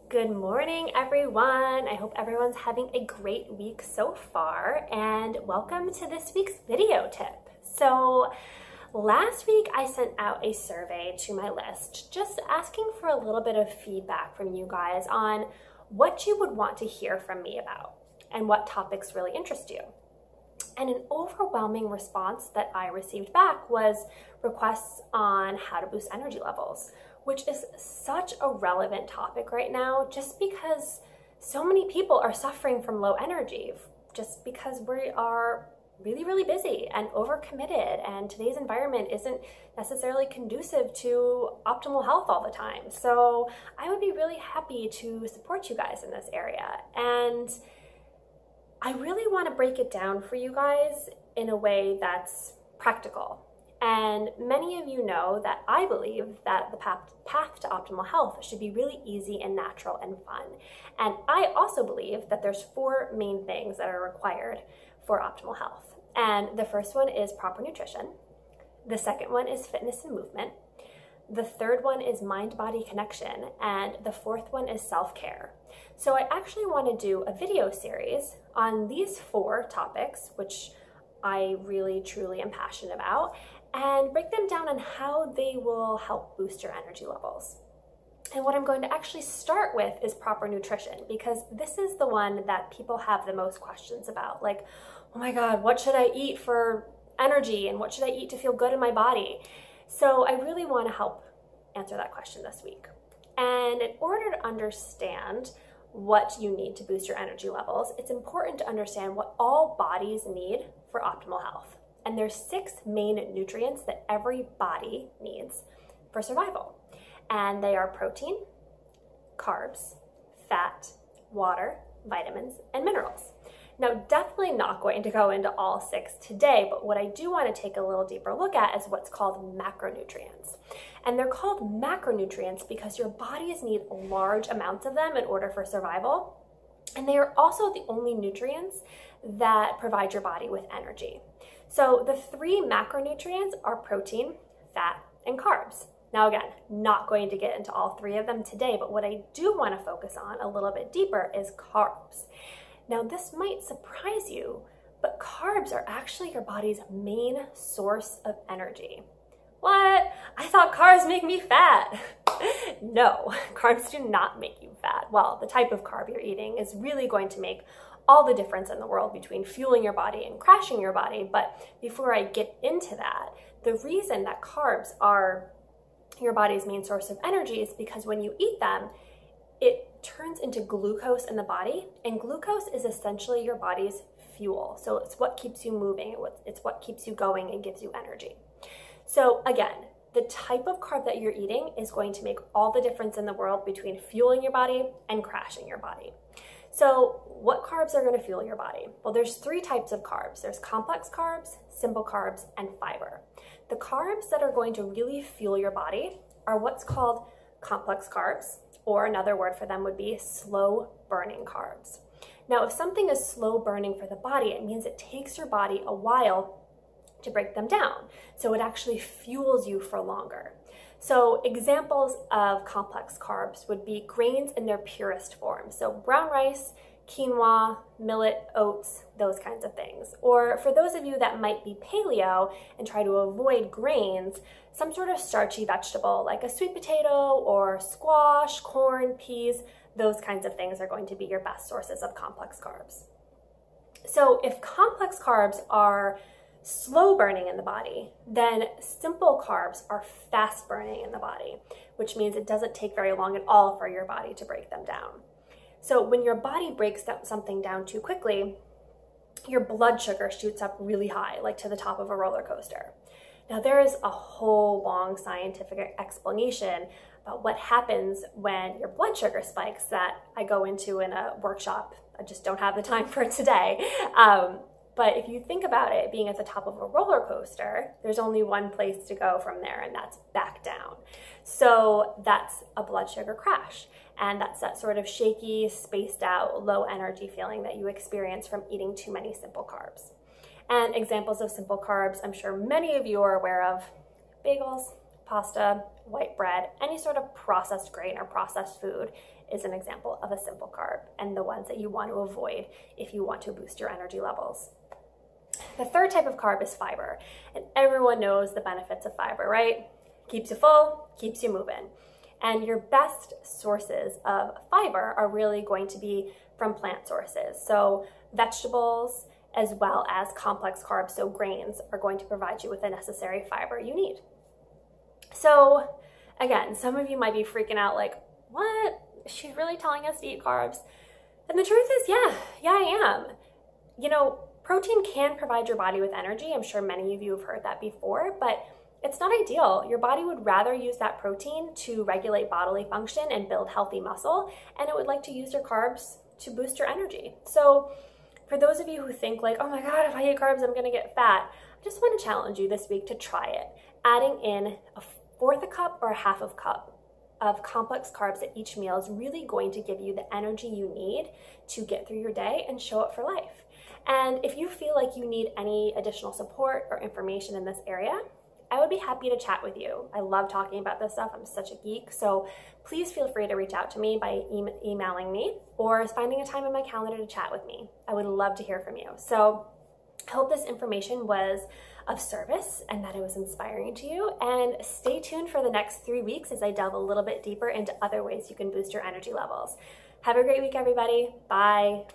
Good morning, everyone. I hope everyone's having a great week so far, and welcome to this week's video tip. So last week I sent out a survey to my list just asking for a little bit of feedback from you guys on what you would want to hear from me about and what topics really interest you. And an overwhelming response that I received back was requests on how to boost energy levels, which is such a relevant topic right now just because so many people are suffering from low energy just because we are really busy and overcommitted, and today's environment isn't necessarily conducive to optimal health all the time. So I would be really happy to support you guys in this area, and I really want to break it down for you guys in a way that's practical. And many of you know that I believe that the path to optimal health should be really easy and natural and fun. And I also believe that there's 4 main things that are required for optimal health. And the first one is proper nutrition. The second one is fitness and movement. The third one is mind-body connection. And the fourth one is self-care. So I actually want to do a video series on these 4 topics, which I really truly am passionate about, and break them down on how they will help boost your energy levels. And what I'm going to actually start with is proper nutrition, because this is the one that people have the most questions about. Like, oh my God, what should I eat for energy, and what should I eat to feel good in my body? So I really want to help answer that question this week. And in order to understand what you need to boost your energy levels, it's important to understand what all bodies need for optimal health. And there's 6 main nutrients that every body needs for survival. And they are protein, carbs, fat, water, vitamins, and minerals. Now, definitely not going to go into all 6 today, but what I do want to take a little deeper look at is what's called macronutrients. And they're called macronutrients because your bodies need large amounts of them in order for survival. And they are also the only nutrients that provide your body with energy. So the 3 macronutrients are protein, fat, and carbs. Now again, not going to get into all 3 of them today, but what I do want to focus on a little bit deeper is carbs. Now this might surprise you, but carbs are actually your body's main source of energy. What? I thought carbs make me fat. No, carbs do not make you fat. Well, the type of carb you're eating is really going to make all the difference in the world between fueling your body and crashing your body. But before I get into that, the reason that carbs are your body's main source of energy is because when you eat them, it turns into glucose in the body, and glucose is essentially your body's fuel. So it's what keeps you moving, it's what keeps you going and gives you energy. So again, the type of carb that you're eating is going to make all the difference in the world between fueling your body and crashing your body. So what carbs are going to fuel your body? Well, there's 3 types of carbs. There's complex carbs, simple carbs, and fiber. The carbs that are going to really fuel your body are what's called complex carbs, or another word for them would be slow burning carbs. Now, if something is slow burning for the body, it means it takes your body a while to break them down. So it actually fuels you for longer. So examples of complex carbs would be grains in their purest form. So brown rice, quinoa, millet, oats, those kinds of things. Or for those of you that might be paleo and try to avoid grains, some sort of starchy vegetable like a sweet potato or squash, corn, peas, those kinds of things are going to be your best sources of complex carbs. So if complex carbs are slow burning in the body, then simple carbs are fast burning in the body, which means it doesn't take very long at all for your body to break them down. So when your body breaks something down too quickly, your blood sugar shoots up really high, like to the top of a roller coaster. Now there is a whole long scientific explanation about what happens when your blood sugar spikes that I go into in a workshop. I just don't have the time for it today. But if you think about it being at the top of a roller coaster, there's only one place to go from there, and that's back down. So that's a blood sugar crash. And that's that sort of shaky, spaced out, low energy feeling that you experience from eating too many simple carbs. And examples of simple carbs, I'm sure many of you are aware of: bagels, pasta, white bread, any sort of processed grain or processed food is an example of a simple carb, and the ones that you want to avoid if you want to boost your energy levels. The third type of carb is fiber, and everyone knows the benefits of fiber, right? Keeps you full, keeps you moving. And your best sources of fiber are really going to be from plant sources. So vegetables, as well as complex carbs, so grains, are going to provide you with the necessary fiber you need. So again, some of you might be freaking out like, what? She's really telling us to eat carbs? And the truth is, yeah, I am. You know, protein can provide your body with energy. I'm sure many of you have heard that before, but it's not ideal. Your body would rather use that protein to regulate bodily function and build healthy muscle, and it would like to use your carbs to boost your energy. So for those of you who think like, oh my God, if I eat carbs, I'm gonna get fat, I just wanna challenge you this week to try it. Adding in a fourth a cup or a half of cup of complex carbs at each meal is really going to give you the energy you need to get through your day and show up for life. And if you feel like you need any additional support or information in this area, I would be happy to chat with you. I love talking about this stuff. I'm such a geek. So please feel free to reach out to me by emailing me or finding a time in my calendar to chat with me. I would love to hear from you. So I hope this information was of service and that it was inspiring to you. And stay tuned for the next 3 weeks as I delve a little bit deeper into other ways you can boost your energy levels. Have a great week, everybody. Bye.